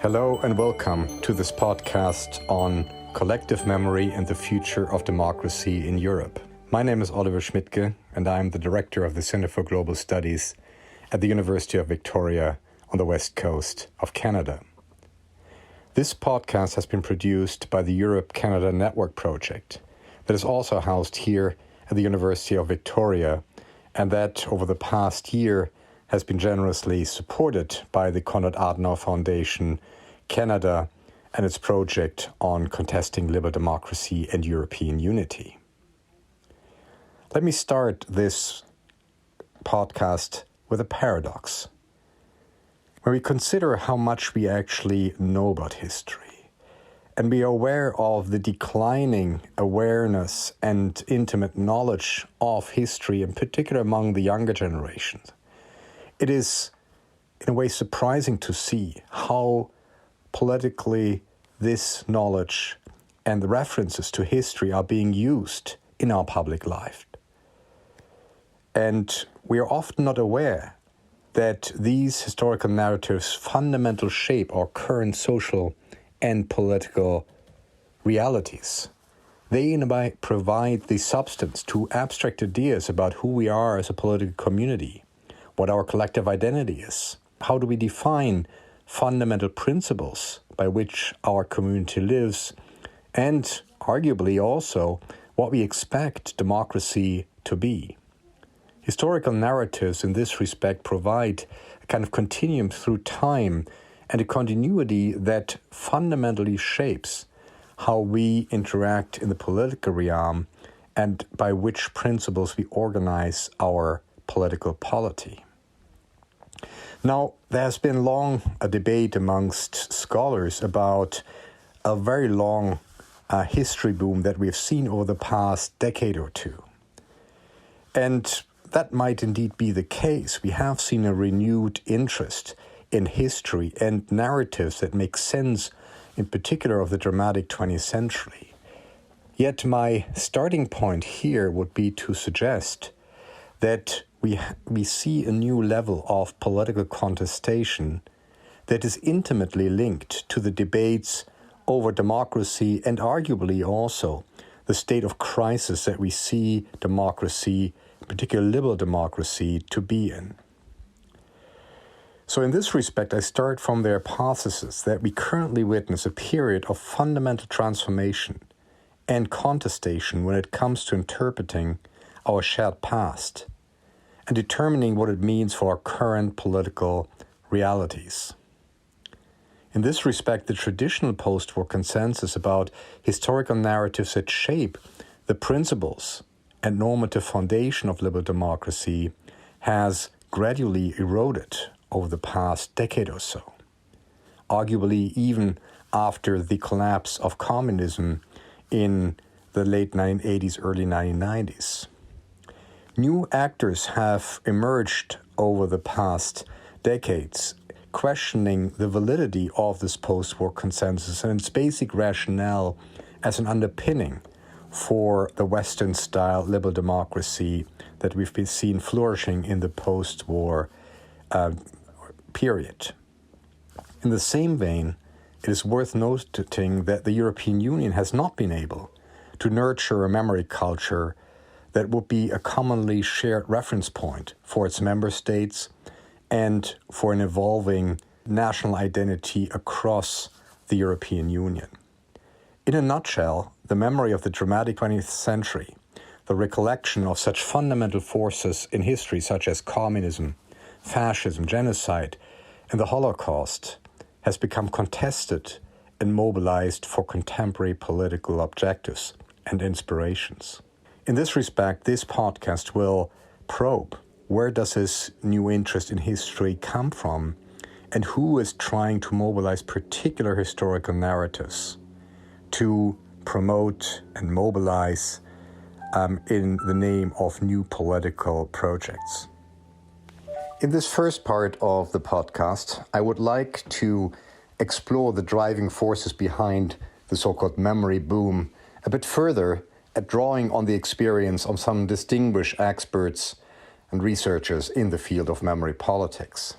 Hello and welcome to this podcast on collective memory and the future of democracy in Europe. My name is Oliver Schmidtke and I am the director of the Center for Global Studies at the University of Victoria on the west coast of Canada. This podcast has been produced by the EUCAnet network project that is also housed here at the University of Victoria and that over the past year has been generously supported by the Konrad Adenauer Foundation, Canada, and its project on contesting liberal democracy and European unity. Let me start this podcast with a paradox. When we consider how much we actually know about history, and we are aware of the declining awareness and intimate knowledge of history, in particular among the younger generations, it is, in a way, surprising to see how politically this knowledge and the references to history are being used in our public life. And we are often not aware that these historical narratives fundamentally shape our current social and political realities. They, in a way, provide the substance to abstract ideas about who we are as a political community, what our collective identity is. How do we define fundamental principles by which our community lives, and arguably also what we expect democracy to be. Historical narratives in this respect provide a kind of continuum through time and a continuity that fundamentally shapes how we interact in the political realm and by which principles we organize our political polity. Now, there has been long a debate amongst scholars about a very long history boom that we've seen over the past decade or two. And that might indeed be the case. We have seen a renewed interest in history and narratives that make sense, in particular, of the dramatic 20th century. Yet my starting point here would be to suggest that we see a new level of political contestation that is intimately linked to the debates over democracy and arguably also the state of crisis that we see democracy, particularly liberal democracy, to be in. So in this respect, I start from the hypothesis that we currently witness a period of fundamental transformation and contestation when it comes to interpreting our shared past and determining what it means for our current political realities. In this respect, the traditional post-war consensus about historical narratives that shape the principles and normative foundation of liberal democracy has gradually eroded over the past decade or so, arguably even after the collapse of communism in the late 1980s, early 1990s. New actors have emerged over the past decades, questioning the validity of this post-war consensus and its basic rationale as an underpinning for the Western-style liberal democracy that we've been seen flourishing in the post-war period. In the same vein, it is worth noting that the European Union has not been able to nurture a memory culture that would be a commonly shared reference point for its member states and for an evolving national identity across the European Union. In a nutshell, the memory of the dramatic 20th century, the recollection of such fundamental forces in history such as communism, fascism, genocide, and the Holocaust, has become contested and mobilized for contemporary political objectives and inspirations. In this respect, this podcast will probe where does this new interest in history come from and who is trying to mobilize particular historical narratives to promote and mobilize in the name of new political projects. In this first part of the podcast, I would like to explore the driving forces behind the so-called memory boom a bit further at drawing on the experience of some distinguished experts and researchers in the field of memory politics.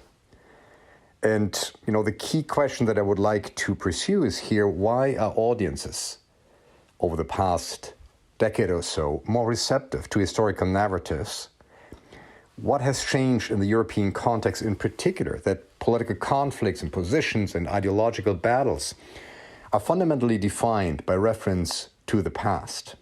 And, the key question that I would like to pursue is here, why are audiences over the past decade or so more receptive to historical narratives? What has changed in the European context in particular that political conflicts and positions and ideological battles are fundamentally defined by reference to the past?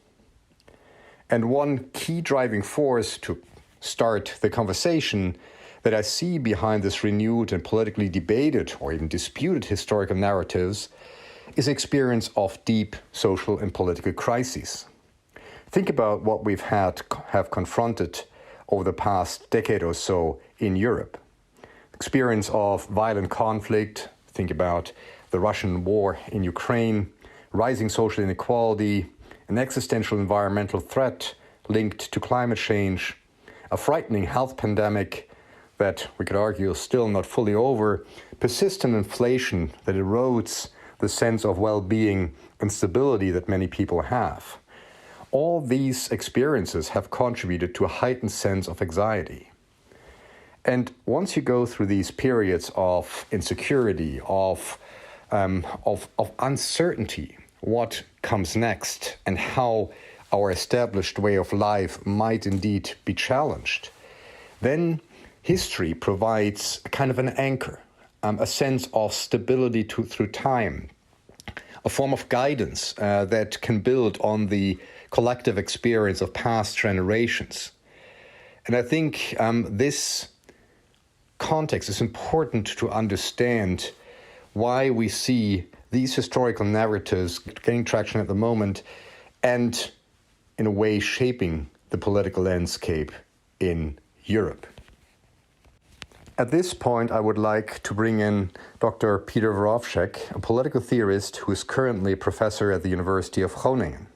And one key driving force to start the conversation that I see behind this renewed and politically debated or even disputed historical narratives is experience of deep social and political crises. Think about what we've have confronted over the past decade or so in Europe. Experience of violent conflict, think about the Russian war in Ukraine, rising social inequality, an existential environmental threat linked to climate change, a frightening health pandemic that we could argue is still not fully over, persistent inflation that erodes the sense of well-being and stability that many people have. All these experiences have contributed to a heightened sense of anxiety. And once you go through these periods of insecurity, of uncertainty, what comes next and how our established way of life might indeed be challenged, then history provides a kind of an anchor, a sense of stability through time, a form of guidance that can build on the collective experience of past generations. And I think this context is important to understand why we see these historical narratives gaining traction at the moment and, in a way, shaping the political landscape in Europe. At this point, I would like to bring in Dr. Peter Vorowczyk, a political theorist who is currently a professor at the University of Groningen.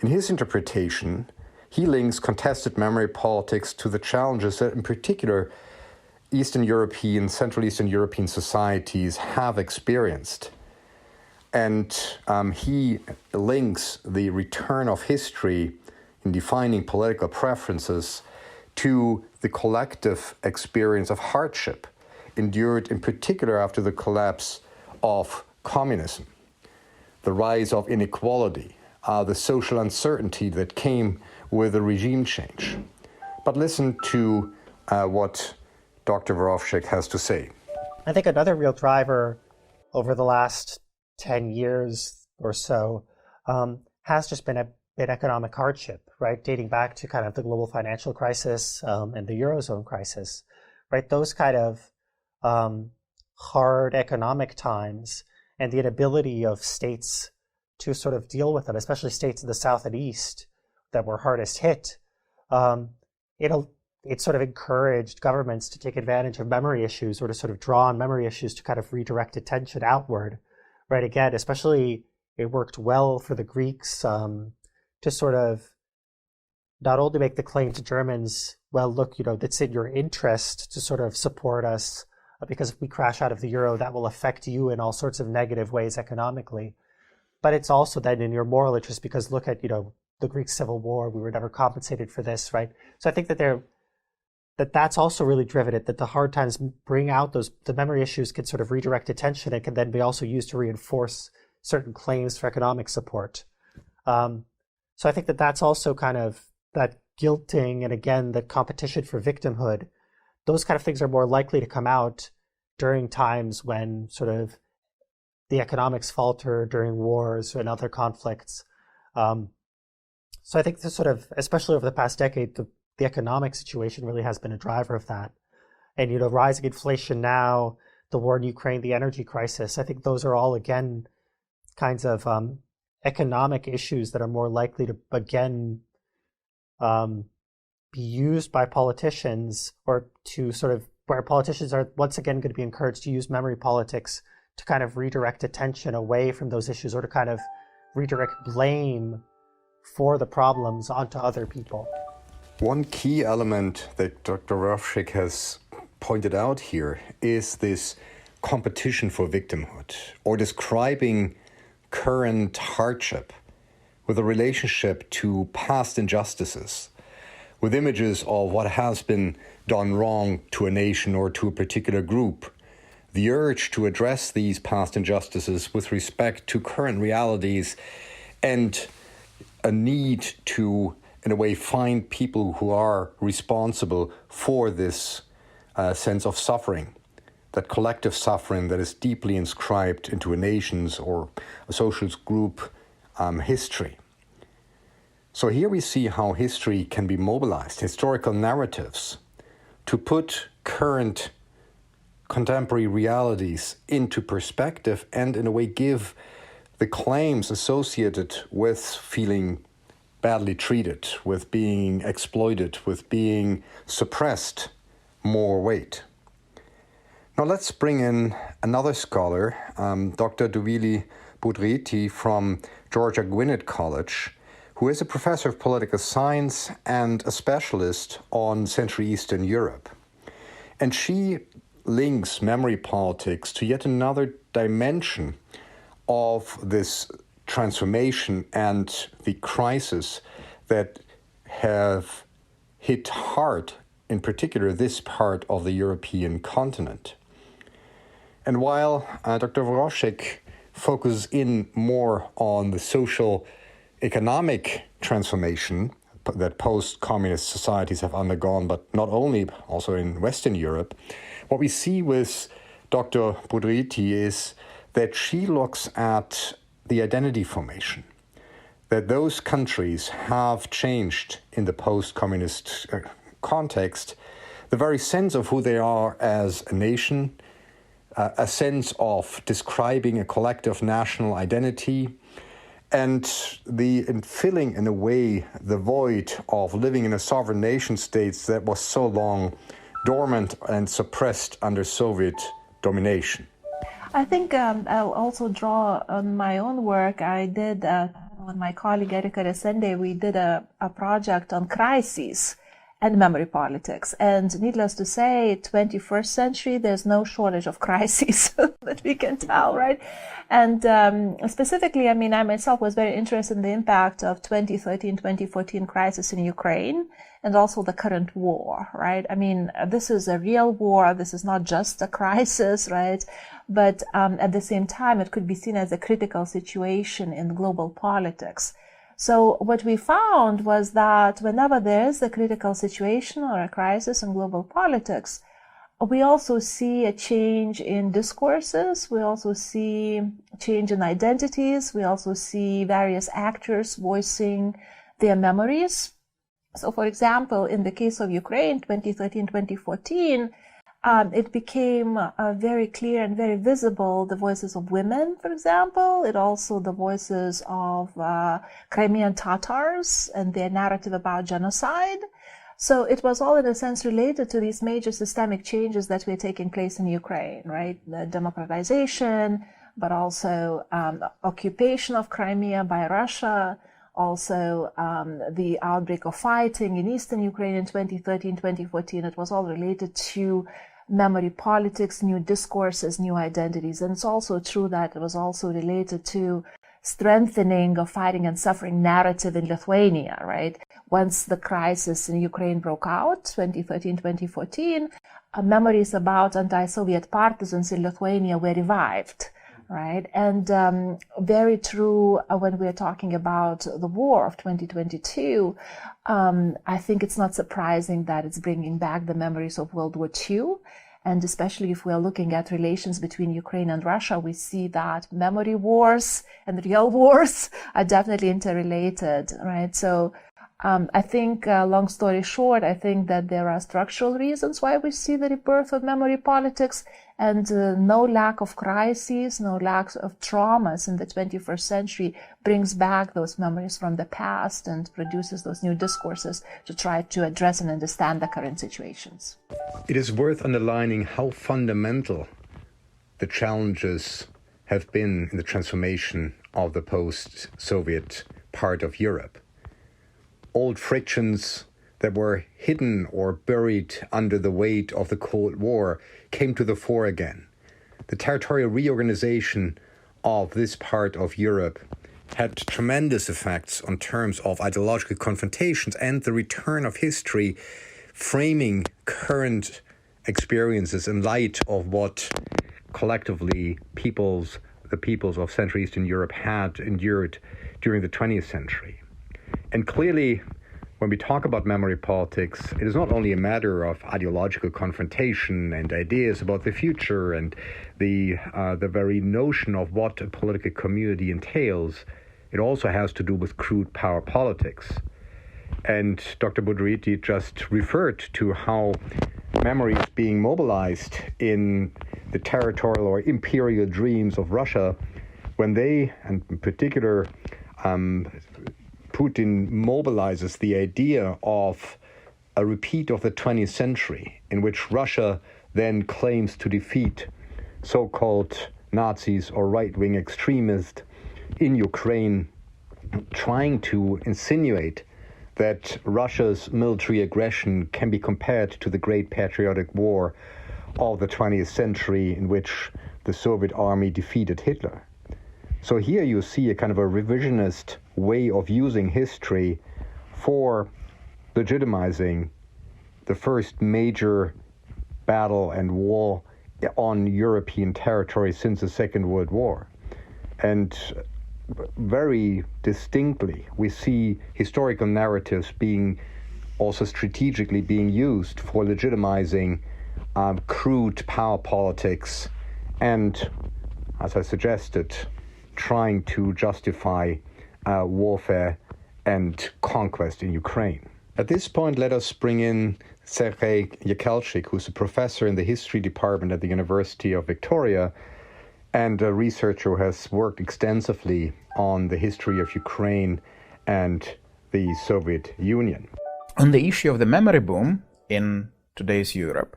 In his interpretation, he links contested memory politics to the challenges that, in particular, Central Eastern European societies have experienced. And he links the return of history in defining political preferences to the collective experience of hardship endured in particular after the collapse of communism, the rise of inequality, the social uncertainty that came with the regime change. But listen to what Dr. Vorowczyk has to say. I think another real driver over the last 10 years or so has just been economic hardship, right? Dating back to kind of the global financial crisis and the Eurozone crisis, right? Those kind of hard economic times and the inability of states to sort of deal with it, especially states in the South and East that were hardest hit, it sort of encouraged governments to take advantage of memory issues or to sort of draw on memory issues to kind of redirect attention outward, right? Again, especially it worked well for the Greeks to sort of not only make the claim to Germans, well, look, it's in your interest to sort of support us because if we crash out of the euro, that will affect you in all sorts of negative ways economically. But it's also then in your moral interest because look at, the Greek Civil War, we were never compensated for this, right? So I think that that's also really driven it, that the hard times bring out the memory issues can sort of redirect attention and can then be also used to reinforce certain claims for economic support. So I think that that's also kind of that guilting and again, the competition for victimhood, those kind of things are more likely to come out during times when sort of the economics falter during wars and other conflicts. So I think this sort of, especially over the past decade, the economic situation really has been a driver of that. And, rising inflation now, the war in Ukraine, the energy crisis, I think those are all, again, kinds of economic issues that are more likely to, again, be used by politicians or to sort of, where politicians are once again going to be encouraged to use memory politics to kind of redirect attention away from those issues or to kind of redirect blame for the problems onto other people. One key element that Dr. Vorowczyk has pointed out here is this competition for victimhood, or describing current hardship with a relationship to past injustices, with images of what has been done wrong to a nation or to a particular group, the urge to address these past injustices with respect to current realities, and a need to, in a way, find people who are responsible for this sense of suffering, that collective suffering that is deeply inscribed into a nation's or a social group history. So here we see how history can be mobilized, historical narratives, to put current contemporary realities into perspective and in a way give the claims associated with feeling badly treated, with being exploited, with being suppressed, more weight. Now let's bring in another scholar, Dr. Duvili Budriti from Georgia Gwinnett College, who is a professor of political science and a specialist on Central Eastern Europe. And she links memory politics to yet another dimension of this transformation and the crisis that have hit hard, in particular this part of the European continent. And while Dr. Woroszek focuses in more on the social economic transformation that post-communist societies have undergone, but not only, also in Western Europe, what we see with Dr. Budriti is that she looks at the identity formation, that those countries have changed in the post-communist context, the very sense of who they are as a nation, a sense of describing a collective national identity, and in filling, in a way, the void of living in a sovereign nation states that was so long dormant and suppressed under Soviet domination. I think I'll also draw on my own work. I did, with my colleague Erika Resende, we did a project on crises and memory politics. And needless to say, 21st century, there's no shortage of crises that we can tell, right? And specifically, I mean, I myself was very interested in the impact of 2013-2014 crisis in Ukraine and also the current war, right? I mean, this is a real war. This is not just a crisis, right? But at the same time, it could be seen as a critical situation in global politics. So what we found was that whenever there is a critical situation or a crisis in global politics, we also see a change in discourses. We also see change in identities. We also see various actors voicing their memories. So, for example, in the case of Ukraine, 2013-2014, it became very clear and very visible the voices of women, for example. It also the voices of Crimean Tatars and their narrative about genocide. So it was all in a sense related to these major systemic changes that were taking place in Ukraine, right? The democratization, but also occupation of Crimea by Russia, also the outbreak of fighting in eastern Ukraine in 2013-2014. It was all related to memory politics, new discourses, new identities. And it's also true that it was also related to strengthening of fighting and suffering narrative in Lithuania, right? Once the crisis in Ukraine broke out, 2013-2014, memories about anti-Soviet partisans in Lithuania were revived, right? And very true when we're talking about the war of 2022, I think it's not surprising that it's bringing back the memories of World War II. And especially if we're looking at relations between Ukraine and Russia, we see that memory wars and real wars are definitely interrelated, right? So I think, long story short, I think that there are structural reasons why we see the rebirth of memory politics, and no lack of crises, no lack of traumas in the 21st century brings back those memories from the past and produces those new discourses to try to address and understand the current situations. It is worth underlining how fundamental the challenges have been in the transformation of the post-Soviet part of Europe. Old frictions that were hidden or buried under the weight of the Cold War came to the fore again. The territorial reorganization of this part of Europe had tremendous effects on terms of ideological confrontations and the return of history, framing current experiences in light of what collectively the peoples of Central Eastern Europe had endured during the 20th century. And clearly, when we talk about memory politics, it is not only a matter of ideological confrontation and ideas about the future and the very notion of what a political community entails. It also has to do with crude power politics. And Dr. Budriti just referred to how memory is being mobilized in the territorial or imperial dreams of Russia when they, and in particular, Putin mobilizes the idea of a repeat of the 20th century in which Russia then claims to defeat so-called Nazis or right-wing extremists in Ukraine, trying to insinuate that Russia's military aggression can be compared to the Great Patriotic War of the 20th century in which the Soviet army defeated Hitler. So here you see a kind of a revisionist way of using history for legitimizing the first major battle and war on European territory since the Second World War. And very distinctly, we see historical narratives being also strategically being used for legitimizing crude power politics and, as I suggested, trying to justify warfare and conquest in Ukraine. At this point, let us bring in Sergei Yakelchik, who's a professor in the history department at the University of Victoria and a researcher who has worked extensively on the history of Ukraine and the Soviet Union. On the issue of the memory boom in today's Europe,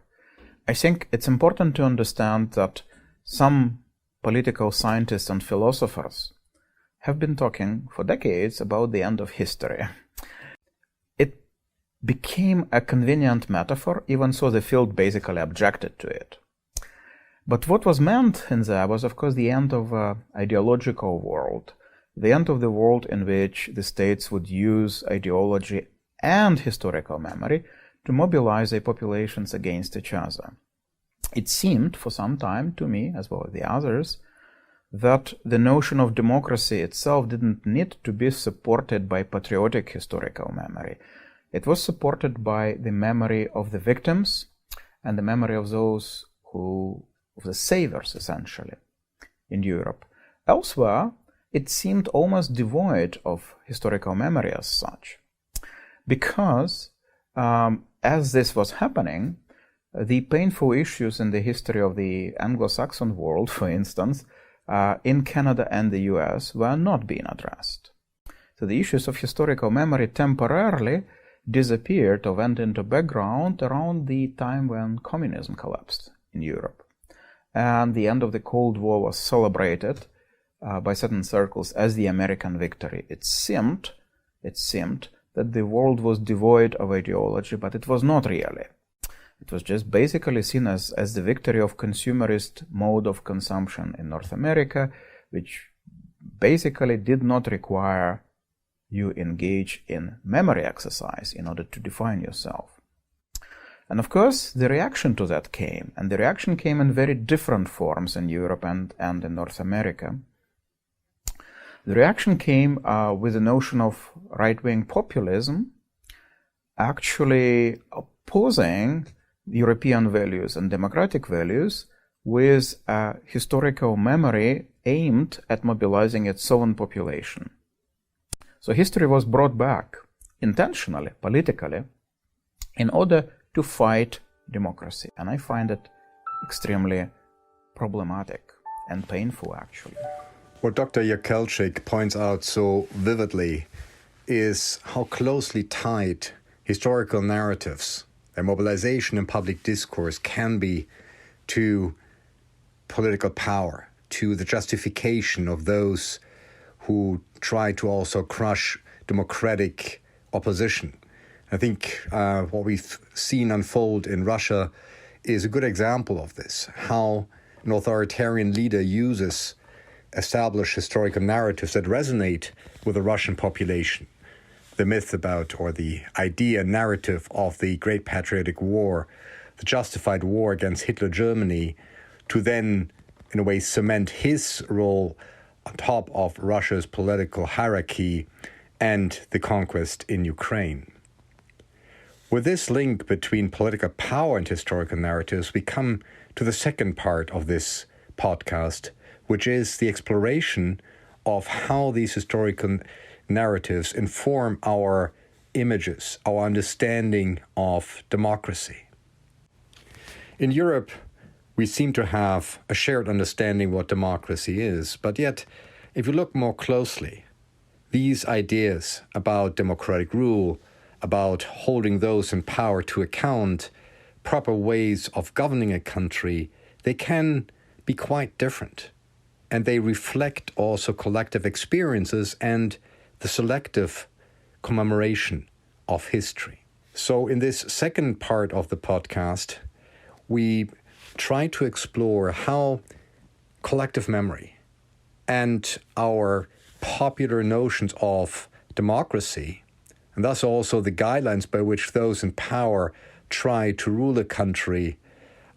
I think it's important to understand that some political scientists and philosophers have been talking for decades about the end of history. It became a convenient metaphor, even so the field basically objected to it. But what was meant in there was, of course, the end of an ideological world, the end of the world in which the states would use ideology and historical memory to mobilize their populations against each other. It seemed for some time to me, as well as the others, that the notion of democracy itself didn't need to be supported by patriotic historical memory. It was supported by the memory of the victims and the memory of those of the saviors, essentially, in Europe. Elsewhere, it seemed almost devoid of historical memory as such, because as this was happening, the painful issues in the history of the Anglo-Saxon world, for instance, in Canada and the US, were not being addressed. So the issues of historical memory temporarily disappeared or went into background around the time when communism collapsed in Europe. And the end of the Cold War was celebrated by certain circles as the American victory. It seemed that the world was devoid of ideology, but it was not really. It was just basically seen as the victory of consumerist mode of consumption in North America, which basically did not require you engage in memory exercise in order to define yourself. And of course, the reaction to that came, and the reaction came in very different forms in Europe and in North America. The reaction came with the notion of right-wing populism, actually opposing European values and democratic values with a historical memory aimed at mobilizing its own population. So history was brought back intentionally, politically, in order to fight democracy. And I find it extremely problematic and painful, actually. What Dr. Yakelchik points out so vividly is how closely tied historical narratives, their mobilization in public discourse, can be to political power, to the justification of those who try to also crush democratic opposition. I think what we've seen unfold in Russia is a good example of this, how an authoritarian leader uses established historical narratives that resonate with the Russian population. The myth about, or the idea, narrative of the Great Patriotic War, the justified war against Hitler Germany, to then in a way, cement his role on top of Russia's political hierarchy and the conquest in Ukraine. With this link between political power and historical narratives, we come to the second part of this podcast, which is the exploration of how these historical narratives inform our images, our understanding of democracy. In Europe, we seem to have a shared understanding what democracy is, but yet, if you look more closely, these ideas about democratic rule, about holding those in power to account, proper ways of governing a country, they can be quite different. And they reflect also collective experiences and the selective commemoration of history. So in this second part of the podcast, we try to explore how collective memory and our popular notions of democracy, and thus also the guidelines by which those in power try to rule a country,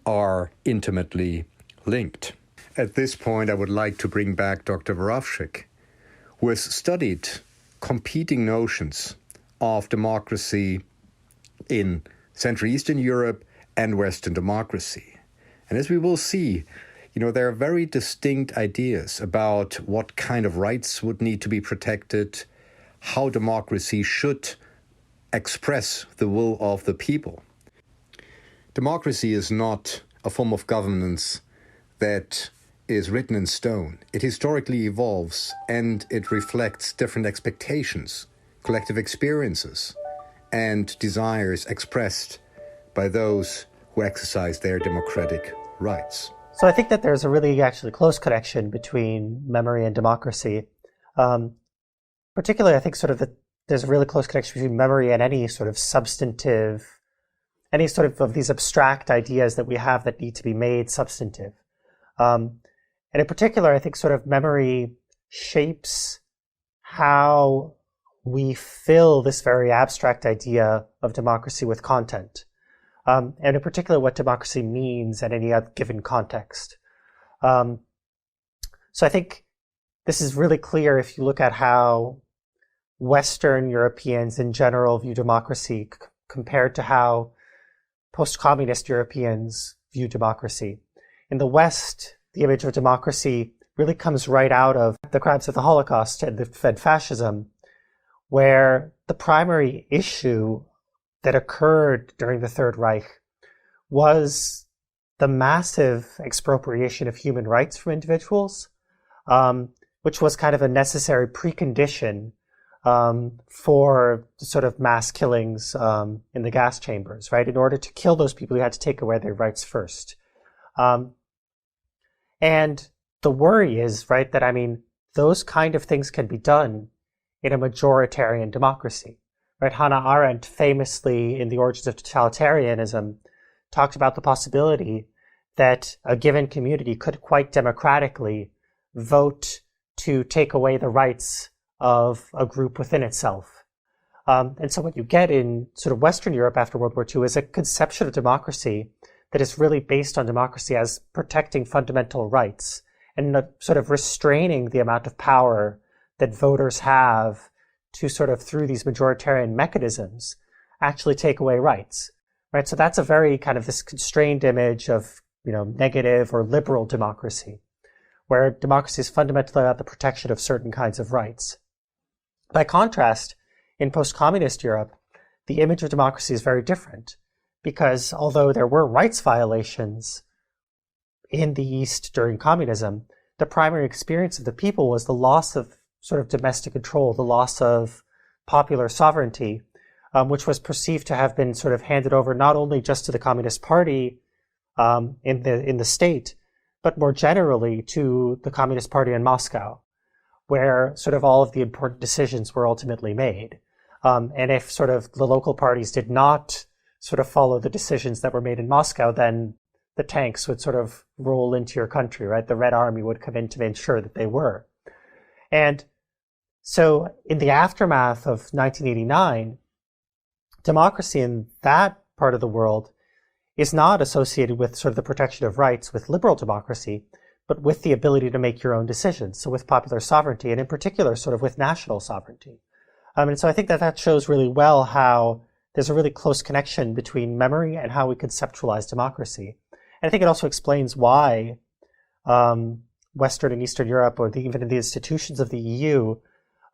are intimately linked. At this point, I would like to bring back Dr. Vorovshik, who has studied competing notions of democracy in Central Eastern Europe and Western democracy. And as we will see, there are very distinct ideas about what kind of rights would need to be protected, how democracy should express the will of the people. Democracy is not a form of governance that is written in stone. It historically evolves and it reflects different expectations, collective experiences, and desires expressed by those who exercise their democratic rights. So I think that there's a really actually close connection between memory and democracy. Particularly, I think there's a really close connection between memory and any sort of substantive, any sort of these abstract ideas that we have that need to be made substantive. And in particular, I think sort of memory shapes how we fill this very abstract idea of democracy with content. And in particular, what democracy means in any given context. So I think this is really clear if you look at how Western Europeans in general view democracy compared to how post-communist Europeans view democracy. In the West, the image of democracy really comes right out of the crimes of the Holocaust and fascism, where the primary issue that occurred during the Third Reich was the massive expropriation of human rights from individuals, which was kind of a necessary precondition for sort of mass killings in the gas chambers, right? In order to kill those people, you had to take away their rights first. And the worry is, right, that, those kind of things can be done in a majoritarian democracy. Right? Hannah Arendt famously, in The Origins of Totalitarianism, talked about the possibility that a given community could quite democratically vote to take away the rights of a group within itself. And so what you get in sort of Western Europe after World War II is a conception of democracy that is really based on democracy as protecting fundamental rights and sort of restraining the amount of power that voters have to sort of, through these majoritarian mechanisms, actually take away rights, right? So that's a very kind of this constrained image of, negative or liberal democracy, where democracy is fundamentally about the protection of certain kinds of rights. By contrast, in post-communist Europe, the image of democracy is very different, because although there were rights violations in the East during communism, the primary experience of the people was the loss of sort of domestic control, the loss of popular sovereignty, which was perceived to have been sort of handed over not only just to the Communist Party in the state, but more generally to the Communist Party in Moscow, where sort of all of the important decisions were ultimately made. And if sort of the local parties did not sort of follow the decisions that were made in Moscow, then the tanks would sort of roll into your country, right? The Red Army would come in to ensure that they were. And so in the aftermath of 1989, democracy in that part of the world is not associated with sort of the protection of rights with liberal democracy, but with the ability to make your own decisions. So with popular sovereignty, and in particular, sort of with national sovereignty. And so I think that that shows really well how there's a really close connection between memory and how we conceptualize democracy. And I think it also explains why Western and Eastern Europe, or even in the institutions of the EU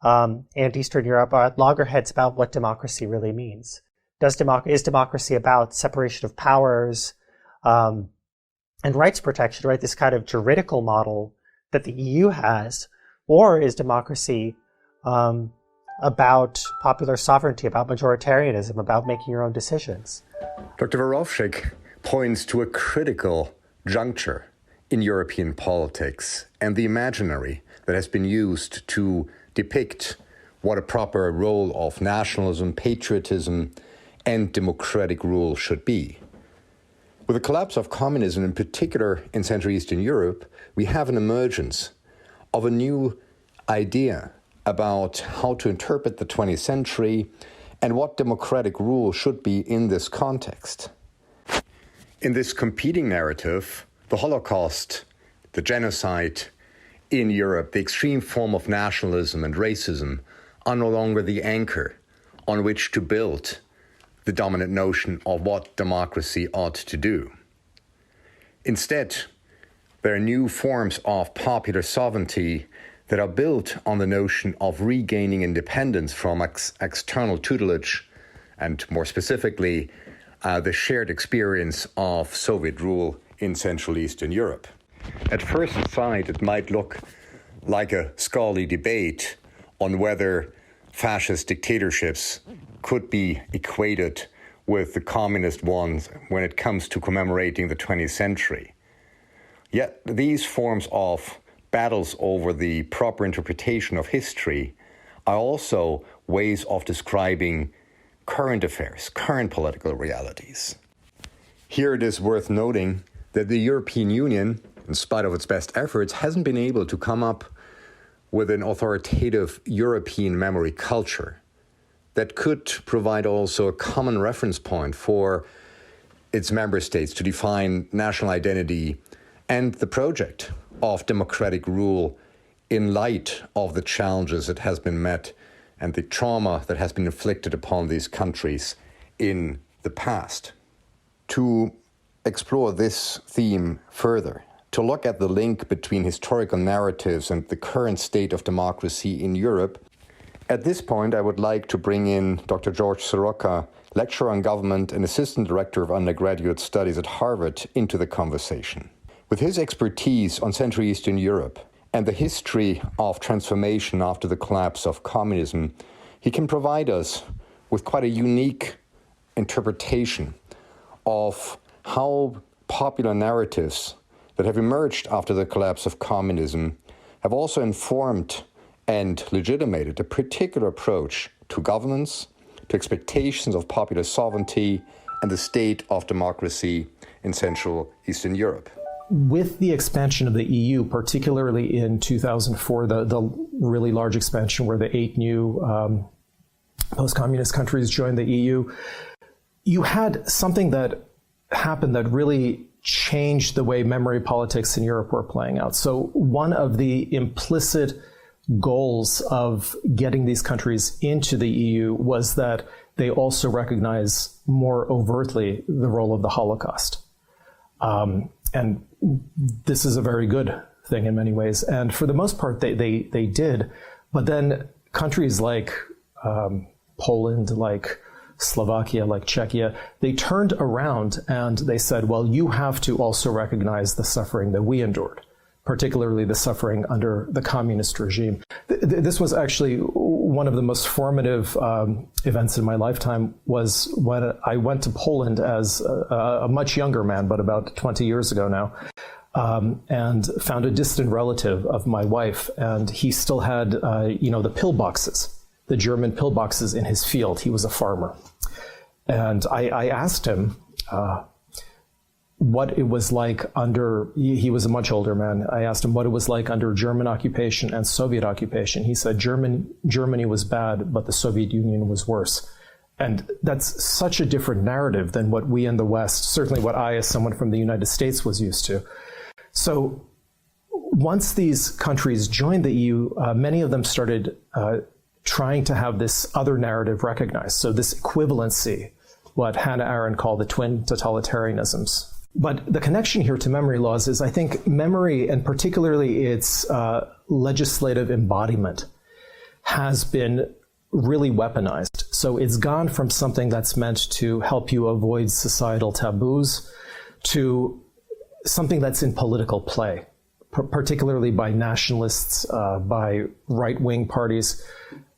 and Eastern Europe, are at loggerheads about what democracy really means. Is democracy about separation of powers and rights protection, right? This kind of juridical model that the EU has, or is democracy about popular sovereignty, about majoritarianism, about making your own decisions? Dr. Vorowczyk points to a critical juncture in European politics and the imaginary that has been used to depict what a proper role of nationalism, patriotism, and democratic rule should be. With the collapse of communism, in particular in Central Eastern Europe, we have an emergence of a new idea about how to interpret the 20th century and what democratic rule should be in this context. In this competing narrative, the Holocaust, the genocide in Europe, the extreme form of nationalism and racism are no longer the anchor on which to build the dominant notion of what democracy ought to do. Instead, there are new forms of popular sovereignty that are built on the notion of regaining independence from external tutelage, and more specifically, the shared experience of Soviet rule in Central Eastern Europe. At first sight, it might look like a scholarly debate on whether fascist dictatorships could be equated with the communist ones when it comes to commemorating the 20th century. Yet these forms of battles over the proper interpretation of history are also ways of describing current affairs, current political realities. Here it is worth noting that the European Union, in spite of its best efforts, hasn't been able to come up with an authoritative European memory culture that could provide also a common reference point for its member states to define national identity and the project of democratic rule in light of the challenges that has been met and the trauma that has been inflicted upon these countries in the past. To explore this theme further, to look at the link between historical narratives and the current state of democracy in Europe, at this point I would like to bring in Dr. George Soroka, lecturer on government and assistant director of undergraduate studies at Harvard, into the conversation. With his expertise on Central Eastern Europe and the history of transformation after the collapse of communism, he can provide us with quite a unique interpretation of how popular narratives that have emerged after the collapse of communism have also informed and legitimated a particular approach to governance, to expectations of popular sovereignty, and the state of democracy in Central Eastern Europe. With the expansion of the EU, particularly in 2004, the really large expansion where the 8 new post-communist countries joined the EU, you had something that happened that really changed the way memory politics in Europe were playing out. So one of the implicit goals of getting these countries into the EU was that they also recognize more overtly the role of the Holocaust. And this is a very good thing in many ways. And for the most part, they did. But then countries like Poland, like Slovakia, like Czechia, they turned around and they said, well, you have to also recognize the suffering that we endured, particularly the suffering under the communist regime. This was actually one of the most formative events in my lifetime, was when I went to Poland as a much younger man, but about 20 years ago now, and found a distant relative of my wife, and he still had, the pillboxes, the German pillboxes in his field. He was a farmer. And I asked him what it was like under, he was a much older man. I asked him what it was like under German occupation and Soviet occupation. He said Germany was bad, but the Soviet Union was worse. And that's such a different narrative than what we in the West, certainly what I, as someone from the United States, was used to. So once these countries joined the EU, many of them started trying to have this other narrative recognized. So this equivalency, what Hannah Arendt called the twin totalitarianisms. But the connection here to memory laws is, I think, memory, and particularly its legislative embodiment, has been really weaponized. So it's gone from something that's meant to help you avoid societal taboos to something that's in political play, particularly by nationalists, by right-wing parties.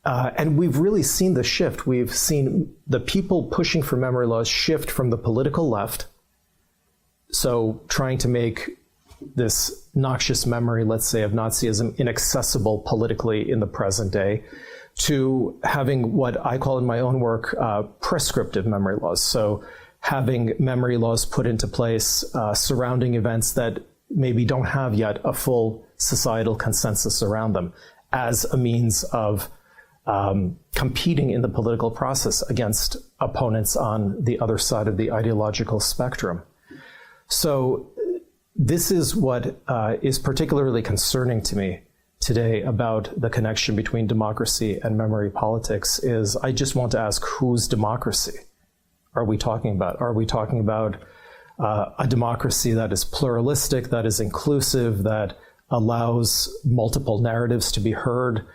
And we've really seen the shift. We've seen the people pushing for memory laws shift from the political left, so trying to make this noxious memory, let's say, of Nazism inaccessible politically in the present day, to having what I call in my own work prescriptive memory laws. So having memory laws put into place surrounding events that maybe don't have yet a full societal consensus around them, as a means of competing in the political process against opponents on the other side of the ideological spectrum. So this is what is particularly concerning to me today about the connection between democracy and memory politics. Is I just want to ask, whose democracy are we talking about? Are we talking about a democracy that is pluralistic, that is inclusive, that allows multiple narratives to be heard?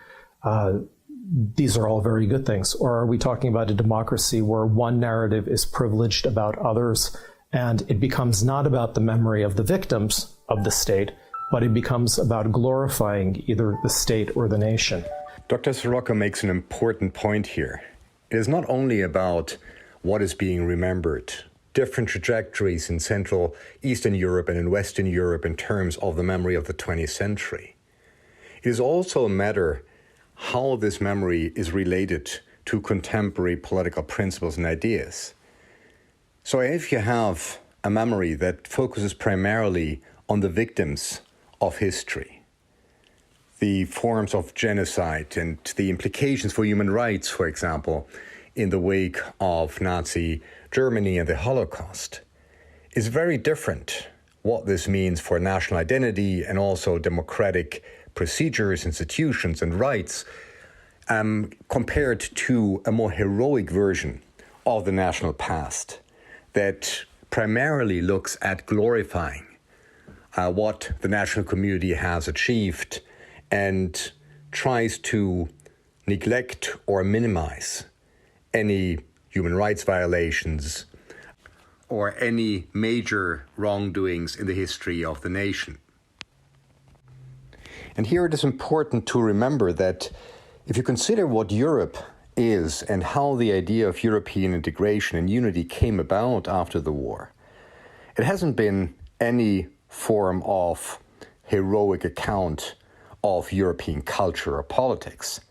These are all very good things. Or are we talking about a democracy where one narrative is privileged about others, and it becomes not about the memory of the victims of the state, but it becomes about glorifying either the state or the nation? Dr. Sirocco makes an important point here. It is not only about what is being remembered, different trajectories in Central Eastern Europe and in Western Europe in terms of the memory of the 20th century. It is also a matter how this memory is related to contemporary political principles and ideas. So if you have a memory that focuses primarily on the victims of history, the forms of genocide and the implications for human rights, for example, in the wake of Nazi Germany and the Holocaust, it's very different what this means for national identity and also democratic procedures, institutions, and rights compared to a more heroic version of the national past that primarily looks at glorifying what the national community has achieved and tries to neglect or minimize any human rights violations or any major wrongdoings in the history of the nation. And here it is important to remember that if you consider what Europe is and how the idea of European integration and unity came about after the war, it hasn't been any form of heroic account of European culture or politics.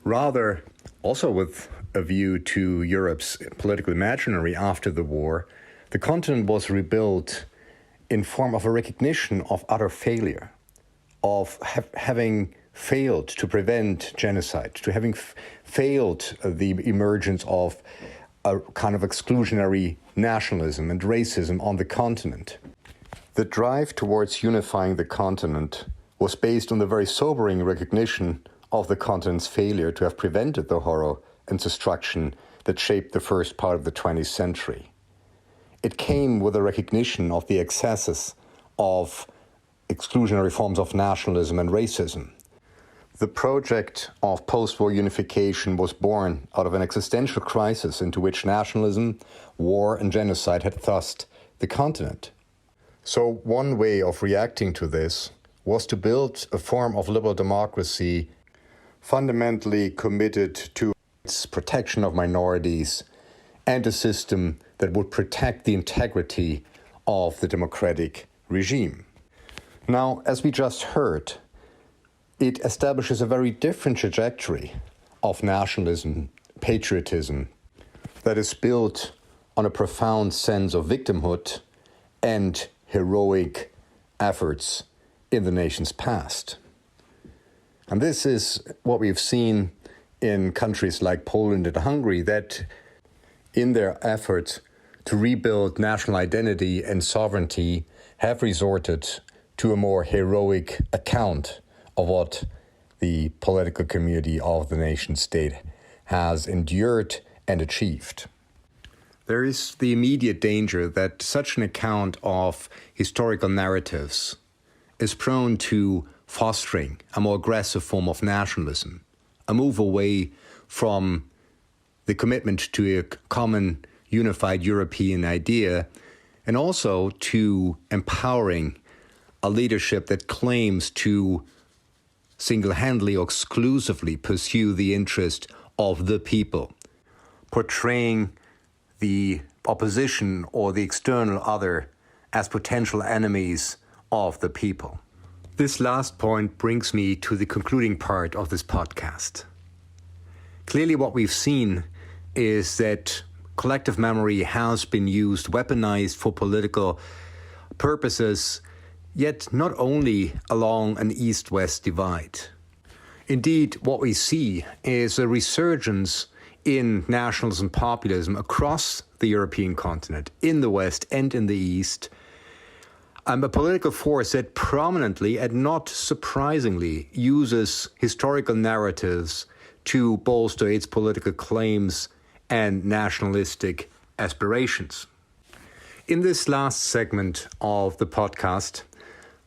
Rather, also with a view to Europe's political imaginary after the war, the continent was rebuilt in form of a recognition of utter failure, of having failed to prevent genocide, to having failed the emergence of a kind of exclusionary nationalism and racism on the continent. The drive towards unifying the continent was based on the very sobering recognition of the continent's failure to have prevented the horror and destruction that shaped the first part of the 20th century. It came with a recognition of the excesses of exclusionary forms of nationalism and racism. The project of post-war unification was born out of an existential crisis into which nationalism, war, and genocide had thrust the continent. So one way of reacting to this was to build a form of liberal democracy fundamentally committed to its protection of minorities and a system that would protect the integrity of the democratic regime. Now, as we just heard, it establishes a very different trajectory of nationalism, patriotism, that is built on a profound sense of victimhood and heroic efforts in the nation's past. And this is what we've seen in countries like Poland and Hungary, that in their efforts to rebuild national identity and sovereignty have resorted to a more heroic account of what the political community of the nation state has endured and achieved. There is the immediate danger that such an account of historical narratives is prone to fostering a more aggressive form of nationalism, a move away from the commitment to a common unified European idea, and also to empowering a leadership that claims to single-handedly or exclusively pursue the interest of the people, portraying the opposition or the external other as potential enemies of the people. This last point brings me to the concluding part of this podcast. Clearly what we've seen is that collective memory has been used, weaponized for political purposes, yet not only along an East-West divide. Indeed, what we see is a resurgence in nationalism and populism across the European continent, in the West and in the East, a political force that prominently and not surprisingly uses historical narratives to bolster its political claims and nationalistic aspirations. In this last segment of the podcast,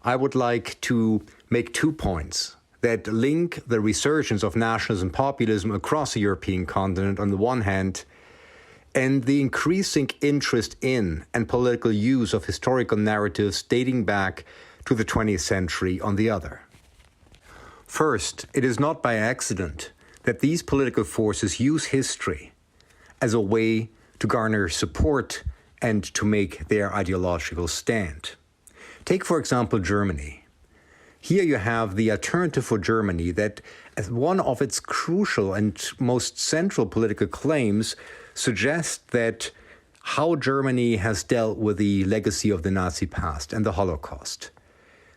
I would like to make 2 points that link the resurgence of nationalism and populism across the European continent on the one hand, and the increasing interest in and political use of historical narratives dating back to the 20th century on the other. First, it is not by accident that these political forces use history as a way to garner support and to make their ideological stand. Take, for example, Germany. Here you have the Alternative for Germany that, as one of its crucial and most central political claims, suggests that how Germany has dealt with the legacy of the Nazi past and the Holocaust.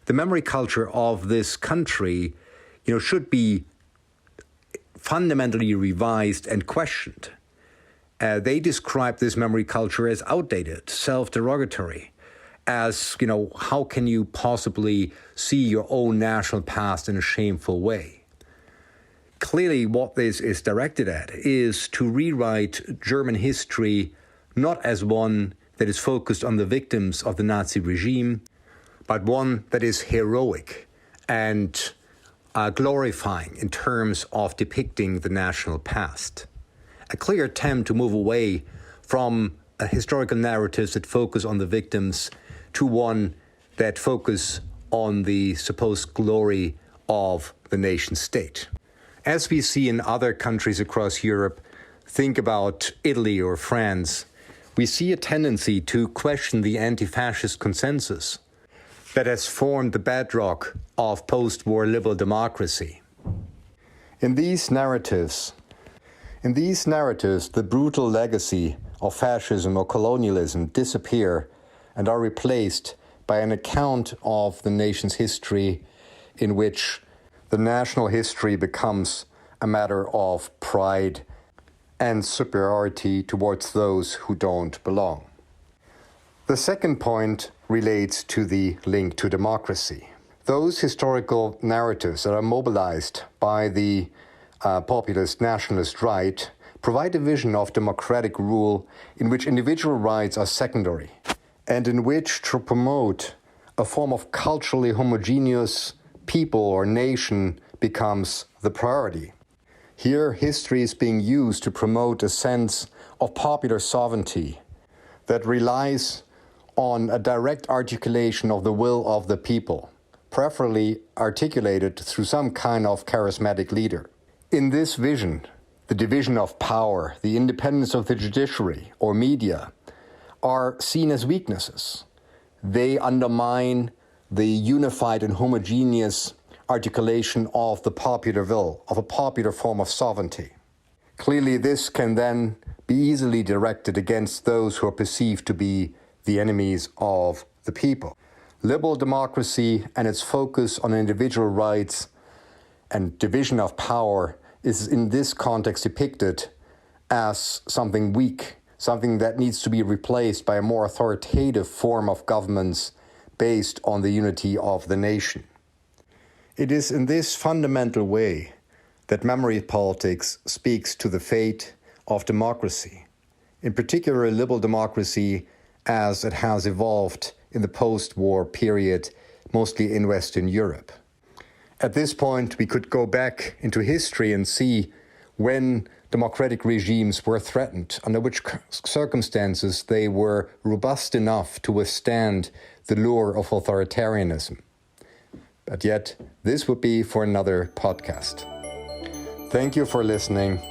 The memory culture of this country, should be fundamentally revised and questioned. They describe this memory culture as outdated, self-derogatory, as, how can you possibly see your own national past in a shameful way? Clearly, what this is directed at is to rewrite German history not as one that is focused on the victims of the Nazi regime, but one that is heroic and glorifying in terms of depicting the national past. A clear attempt to move away from historical narratives that focus on the victims to one that focus on the supposed glory of the nation state. As we see in other countries across Europe, think about Italy or France, we see a tendency to question the anti-fascist consensus that has formed the bedrock of post-war liberal democracy. In these narratives, the brutal legacy of fascism or colonialism disappear and are replaced by an account of the nation's history in which the national history becomes a matter of pride and superiority towards those who don't belong. The second point relates to the link to democracy. Those historical narratives that are mobilized by the populist nationalist right provide a vision of democratic rule in which individual rights are secondary and in which to promote a form of culturally homogeneous people or nation becomes the priority. Here, history is being used to promote a sense of popular sovereignty that relies on a direct articulation of the will of the people, preferably articulated through some kind of charismatic leader. In this vision, the division of power, the independence of the judiciary or media are seen as weaknesses. They undermine the unified and homogeneous articulation of the popular will, of a popular form of sovereignty. Clearly, this can then be easily directed against those who are perceived to be the enemies of the people. Liberal democracy and its focus on individual rights and division of power is in this context depicted as something weak, something that needs to be replaced by a more authoritative form of governance based on the unity of the nation. It is in this fundamental way that memory politics speaks to the fate of democracy, in particular liberal democracy as it has evolved in the post-war period, mostly in Western Europe. At this point, we could go back into history and see when democratic regimes were threatened, under which circumstances they were robust enough to withstand the lure of authoritarianism. But yet, this would be for another podcast. Thank you for listening.